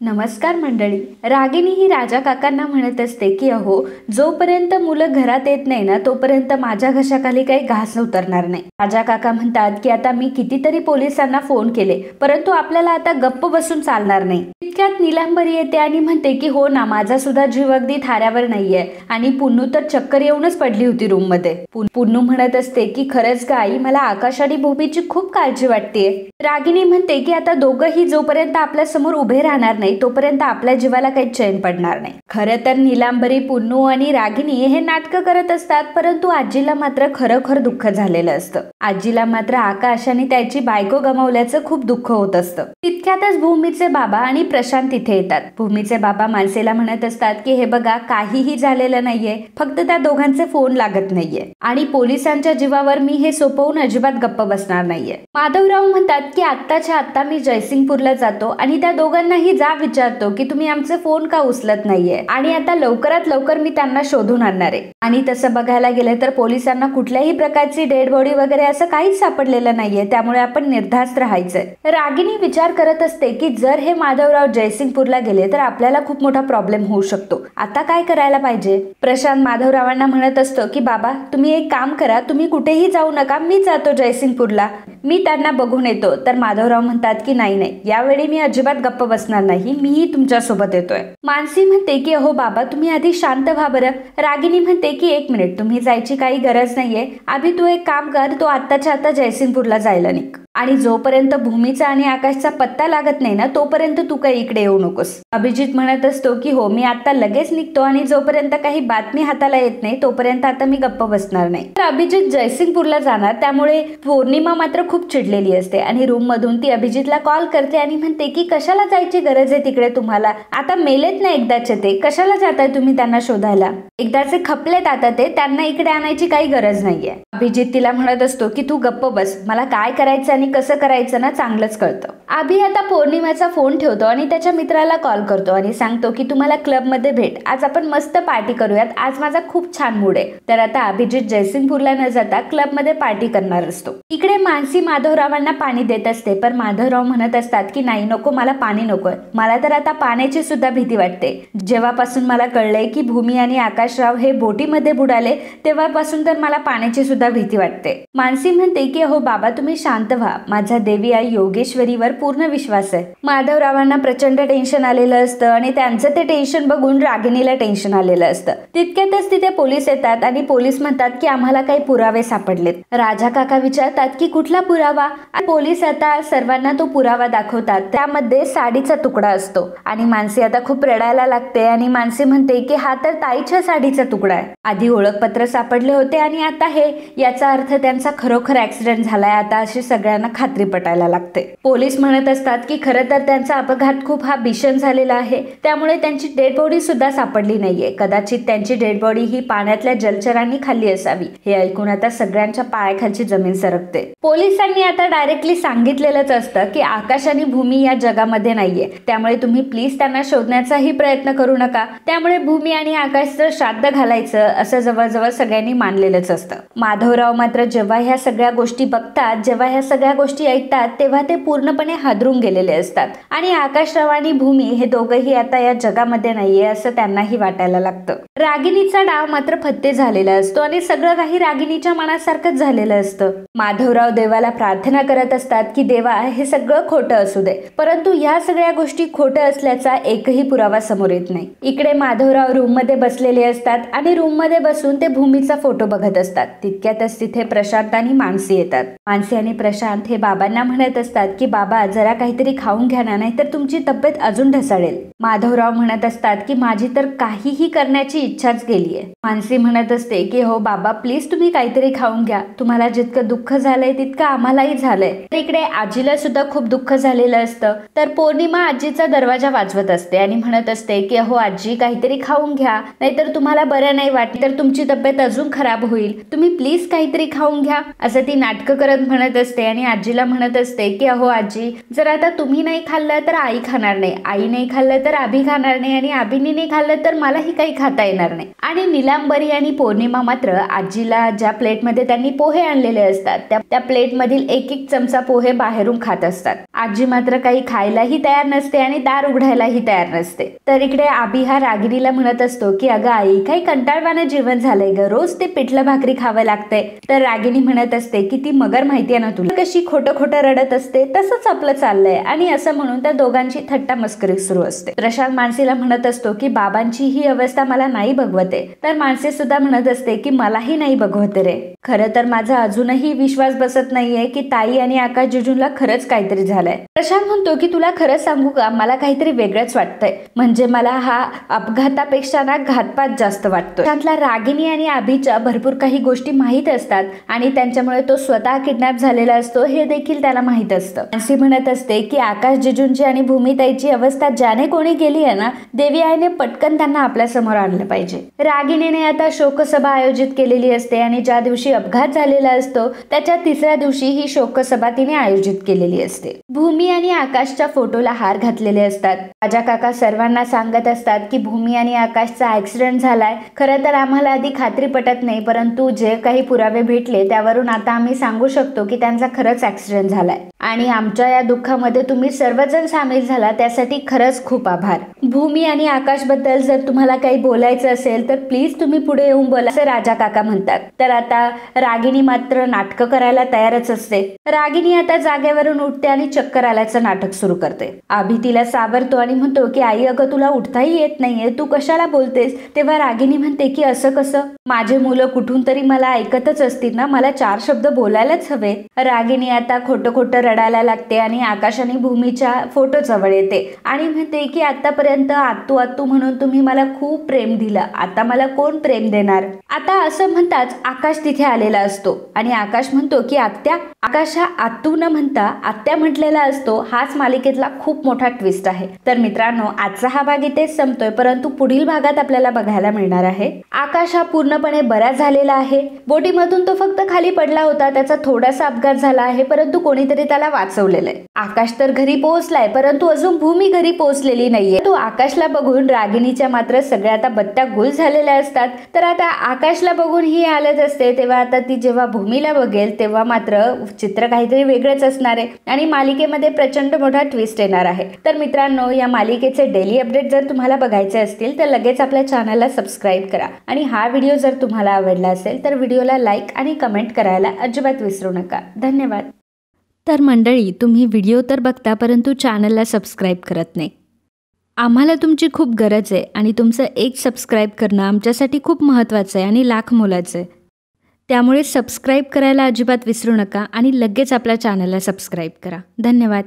नमस्कार मंडळी. रागिनी ही राजा काकांना म्हणत असते की अहो, जोपर्यंत मुलं घरात येत नाही ना तोपर्यंत माझ्या घशाखाली काही घास उतरणार नाही. राजा काका म्हणतात की आता मी कितीतरी पोलिसांना फोन केले, परंतु आपल्याला आता गप्प बसून चालणार नाही. तितक्यात नीलांबरी येते आणि म्हणते की हो ना, माझा सुद्धा जीव अगदी थाऱ्यावर नाहीये. आणि पुन्नू तर चक्कर येऊनच पडली होती रूम मध्ये. पुन्नू म्हणत असते की खरंच का आई, मला आकाश आणि भूमीची खूप काळजी वाटतेय. रागिनी म्हणते की आता दोघंही जोपर्यंत आपल्या समोर उभे राहणार नाही तोपर्यंत आपल्या जीवाला काही चैन पडणार नाही. खरं तर नीलांबरी, पुन्नू आणि रागिनी हे नाटकं करत असतात, परंतु आजीला मात्र खरोखर दुःख झालेलं असतं. आजीला मात्र आकाश आणि त्याची बायको गमावल्याचं खूप दुःख होत असतं. तितक्यातच भूमीचे बाबा आणि प्रशांत तिथे येतात. भूमीचे बाबा मानसीला म्हणत असतात की हे बघा, काहीही झालेलं नाहीये, फक्त त्या दोघांचे फोन लागत नाहीये आणि पोलिसांच्या जीवावर मी हे सोपवून अजिबात गप्प बसणार नाहीये. माधवराव म्हणतात की आत्ताच्या आत्ता मी जयसिंगपूरला जातो आणि त्या दोघांनाही जा विचारतो की तुम्ही आमचे फोन का उचलत नाहीये, आणि आता लवकरात लवकर मी त्यांना शोधून आणणार आहे. आणि तसं बघायला गेलं तर पोलिसांना कुठल्याही प्रकारची डेड बॉडी वगैरे असं काहीच सापडलेलं नाहीये, त्यामुळे आपण निर्धास्त राहायचंय. रागिनी विचार करत असते की जर हे माधवराव जयसिंगपूरला गेले तर आपल्याला खूप मोठा प्रॉब्लेम होऊ शकतो. आता काय करायला पाहिजे? प्रशांत माधवरावांना म्हणत असतो की बाबा, तुम्ही एक काम करा, तुम्ही कुठेही जाऊ नका, मी जातो जयसिंगपूरला, मी त्यांना बघून येतो. तर माधवराव म्हणतात की नाही, यावेळी मी अजिबात गप्प बसणार नाही, मीही तुमच्या सोबत येतोय. मानसी म्हणते की अहो बाबा, तुम्ही आधी शांत व्हा बरं. रागिनी म्हणते की एक मिनिट, तुम्ही जायची काही गरज नाहीये. अभि तू एक काम कर, तू आत्ताच्या आता जयसिंगपूरला जायला निघ, आणि जोपर्यंत भूमीचा आणि आकाशचा पत्ता लागत नाही ना तोपर्यंत तू काही इकडे येऊ नकोस. अभिजित म्हणत असतो की हो, मी आता लगेच निघतो, आणि जोपर्यंत काही बातमी हाताला येत नाही तोपर्यंत आता मी गप्प बसणार नाही. तर अभिजित जयसिंगपूरला जाणार, त्यामुळे पौर्णिमा मात्र खूप चिडलेली असते आणि रूम मधून ती अभिजितला कॉल करते आणि म्हणते की कशाला जायची गरज आहे तिकडे, तुम्हाला आता मेलेत ना एकदाचे, ते कशाला जाताय तुम्ही त्यांना शोधायला, एकदाचे खपलेत आता ते, त्यांना इकडे आणायची काही गरज नाहीये. अभिजित तिला म्हणत असतो की तू गप्प बस, मला काय करायचं आणि कसं करायचं ना चांगलंच कळतं. अभि आता पौर्णिमाचा फोन ठेवतो आणि त्याच्या मित्राला कॉल करतो आणि सांगतो की तुम्हाला क्लब मध्ये भेट, आज आपण मस्त पार्टी करूयात, आज माझा खूप छान मूड आहे. तर आता अभिजित जयसिंगपूरला न जाता क्लब मध्ये पार्टी करणार असतो. इकडे मानसी माधवरावांना पाणी देत असते, पण माधवराव म्हणत असतात की नाही नको, मला पाणी नकोय, मला तर आता पाण्याची सुद्धा भीती वाटते. जेव्हापासून मला कळलंय की भूमी आणि आकाशराव हे बोटीमध्ये बुडाले तेव्हापासून तर मला पाण्याची सुद्धा भीती वाटते. मानसी म्हणते की हो बाबा, तुम्ही शांत व्हा, माझ्या देवी आई योगेश्वरीवर पूर्ण विश्वास आहे. माधवरावांना प्रचंड टेन्शन आलेलं असतं आणि त्यांचं ते टेन्शन बघून रागिनीला टेन्शन आलेलं असतं. तितक्यातच तिथे पोलीस येतात आणि पोलीस म्हणतात की आम्हाला काही पुरावे सापडलेत. राजा काका विचारतात की कुठला पुरावा? पोलीस आता सर्वांना तो पुरावा दाखवतात. त्यामध्ये साडीचा तुकडा असतो आणि मानसी आता खूप रडायला लागते आणि मानसी म्हणते की हा तर ताईच्या साडीचा तुकडा आहे. आधी ओळखपत्र सापडले होते आणि आता हे, याचा अर्थ त्यांचा खरोखर ऍक्सिडेंट झालाय आता, अशी सगळ्यांना खात्री पटायला लागते. पोलीस म्हणत असतात की खरं तर त्यांचा अपघात खूप हा भीषण झालेला आहे, त्यामुळे त्यांची डेड बॉडी सुद्धा सापडली नाहीये. कदाचित त्यांची डेड बॉडी ही पाण्यातल्या जलचरांनी खाल्ली असावी. हे ऐकून आता सगळ्यांच्या पायाखालची जमीन सरकते. पोलिसांनी आता डायरेक्टली सांगितलेलंच असतं की आकाश आणि भूमी या जगामध्ये नाहीये, त्यामुळे तुम्ही प्लीज त्यांना शोधण्याचाही प्रयत्न करू नका. त्यामुळे भूमी आणि आकाशचं श्राद्ध घालायचं असं जवळजवळ सगळ्यांनी मानलेलंच असतं. माधवराव मात्र जेव्हा ह्या सगळ्या गोष्टी बघतात, जेव्हा ह्या सगळ्या गोष्टी ऐकतात, तेव्हा ते पूर्णपणे हादरून गेलेले असतात आणि आकाशराव आणि भूमी हे दोघंही आता या जगामध्ये नाहीये असं त्यांनाही वाटायला लागतं. रागिनीचा डाव मात्र फत्ते झालेला असतो आणि सगळं काही रागिनीच्या मनासारखंच झालेलं असतं. माधवराव देवाला प्रार्थना करत असतात की देवा, हे सगळं खोटं असू दे, परंतु ह्या सगळ्या गोष्टी खोटं असल्याचा एकही पुरावा समोर येत नाही. इकडे माधवराव रूम मध्ये बसलेले असतात आणि रूम मध्ये बसून ते भूमीचा फोटो बघत असतात. तितक्यातच तिथे प्रशांत आणि मानसी येतात. मानसी आणि प्रशांत हे बाबांना म्हणत असतात की बाबा, जरा काहीतरी खाऊन घ्या ना, नाहीतर तुमची तब्येत अजून ढसाळेल. माधवराव म्हणत असतात की माझी तर काहीही करण्याची इच्छाच गेलीये. मानसी म्हणत असते की हो बाबा, प्लीज तुम्ही काहीतरी खाऊन घ्या, तुम्हाला जितकं दुःख झालंय तितकं आम्हालाही झालंय. इकडे आजीला सुद्धा खूप दुःख झालेलं असतं. तर पौर्णिमा आजीचा दरवाजा वाजवत असते आणि म्हणत असते की हो आजी, काहीतरी खाऊन घ्या, नाहीतर तुम्हाला बरं नाही वाटत तर तुमची तब्येत अजून खराब होईल, तुम्ही प्लीज काहीतरी खाऊन घ्या, असं ती नाटकं करत म्हणत असते. आणि आजीला म्हणत असते की अहो आजी, जर आता तुम्ही नाही खाल्लं तर आई खाणार नाही, आई नाही खाल्लं तर आभी खाणार नाही, आणि आभीने नाही खाल्लं तर मलाही काही खाता येणार नाही. आणि नीलांबरी आणि पौर्णिमा मात्र आजीला ज्या प्लेटमध्ये त्यांनी पोहे आणलेले असतात त्या प्लेटमधील एक एक चमचा पोहे बाहेरून खात असतात. आजी मात्र काही खायलाही तयार नसते आणि दार उघडायलाही तयार नसते. तर इकडे आबी हा रागिणीला म्हणत असतो की अगं आई, काही कंटाळवाणं जेवण झालंय ग, रोज ते पिठलं भाकरी खावं लागतंय. तर रागिणी म्हणत असते की ती मगर माहितीये ना तुला, कशी खोटं खोटं रडत असते, तसंच आपलं चाललंय. आणि असं म्हणून त्या दोघांची थट्टा मस्करी सुरू असते. प्रशांत मानसीला म्हणत असतो की बाबांची ही अवस्था मला नाही बघवते. तर मानसी सुद्धा म्हणत असते की मलाही नाही बघवते रे. खरं तर माझा अजूनही विश्वास बसत नाहीये की ताई आणि आकाश जिजूंना खरंच काहीतरी झालंय. प्रशांत म्हणतो की तुला खरंच सांगू का, मला काहीतरी वेगळंच वाटतंय. म्हणजे मला हा अपघातापेक्षा ना घातपात जास्त वाटतो. प्रशांतला रागिणी आणि आभीच्या भरपूर काही गोष्टी माहीत असतात आणि त्यांच्यामुळे तो स्वतः किडनॅप झालेला असतो हे देखील त्याला माहीत असतं. मानसी म्हणत असते की आकाश जिजूंची आणि भूमिताईची अवस्था ज्याने कोणी केली आहे ना, देवी आईने पटकन त्यांना आपल्या समोर आणलं पाहिजे. रागिणीने आता शोकसभा आयोजित केलेली असते आणि ज्या दिवशी अपघात झालेला असतो त्याच्या तिसऱ्या दिवशी ही शोकसभा तिने आयोजित केलेली असते. भूमी आणि आकाशच्या फोटोला हार घातलेले असतात. राजा काका सर्वांना सांगत असतात की भूमी आणि आकाशचा ऍक्सिडेंट झालाय. खरं तर आम्हाला आधी खात्री पटत नाही, परंतु जे काही पुरावे भेटले त्यावरून आता आम्ही सांगू शकतो की त्यांचा खरंच ऍक्सिडेंट झालाय आणि आमच्या या दुःखामध्ये तुम्ही सर्वजण सामील झाला त्यासाठी खरंच खूप आभार. भूमी आणि आकाश बद्दल जर तुम्हाला काही बोलायचं असेल तर प्लीज तुम्ही पुढे येऊन बोला, असं राजा काका म्हणतात. तर आता रागिणी मात्र नाटकं करायला तयारच असते. रागिणी आता जागेवरून उठते आणि चक्कर आल्याचं नाटक सुरू करते. आभी तिला सावरतो आणि म्हणतो की आई अगं तुला उठताही येत नाहीये, तू कशाला बोलतेस. तेव्हा रागिणी म्हणते की असं कसं, माझे मुलं कुठून तरी मला ऐकतच असतील ना, मला 4 शब्द बोलायलाच हवे. रागिणी आता खोटं खोटं रडायला लागते आणि आकाश आणि भूमीच्या फोटो जवळ येते आणि म्हणते की आतापर्यंत आत्तू आत्तू म्हणून तुम्ही मला खूप प्रेम दिलं, आता मला कोण प्रेम देणार. आता असं म्हणताच आकाश तिथे आलेला असतो आणि आकाश म्हणतो की आत्या. आकाश हा आत्तू न म्हणता आत्या म्हटलेला असतो. हाच मालिकेतला खूप मोठा ट्विस्ट आहे. तर मित्रांनो, आजचा हा भाग इथेच संपतोय, परंतु पुढील भागात आपल्याला बघायला मिळणार आहे आकाश हा पूर्णपणे बरा झालेला आहे. बोटीमधून तो फक्त खाली पडला होता, त्याचा थोडासा अपघात झाला आहे, परंतु कोणीतरी त्याला वाचवलेलं आहे. आकाश तर घरी पोहोचलाय, परंतु अजून भूमी घरी पोहोचलेली नाहीये. तो आकाशला बघून रागिणीच्या मात्र सगळ्या आता बत्त्या गुल झालेल्या असतात. तर आता आकाशला बघून ही हालत असते, तेव्हा आता ती जेव्हा भूमीला बघेल तेव्हा मात्र चित्र काहीतरी वेगळंच असणार आहे आणि मालिकेमध्ये प्रचंड मोठा ट्विस्ट येणार आहे. तर मित्रांनो, या मालिकेचे डेली अपडेट जर तुम्हाला बघायचे असतील तर लगेच आपल्या चॅनलला सबस्क्राईब करा आणि हा व्हिडिओ जर तुम्हाला आवडला असेल तर व्हिडिओला लाईक आणि कमेंट करायला अजिबात विसरू नका. धन्यवाद. तर मंडळी, तुम्ही व्हिडिओ तर बघता परंतु चॅनलला सबस्क्राईब करत नाही. आम्हाला तुमची खूप गरज आहे आणि तुमचं एक सबस्क्राईब करणं आमच्यासाठी खूप महत्त्वाचं आहे आणि लाख मोलाचं आहे. त्यामुळे सबस्क्राईब करायला अजिबात विसरू नका आणि लगेच आपल्या चॅनलला सबस्क्राईब करा. धन्यवाद.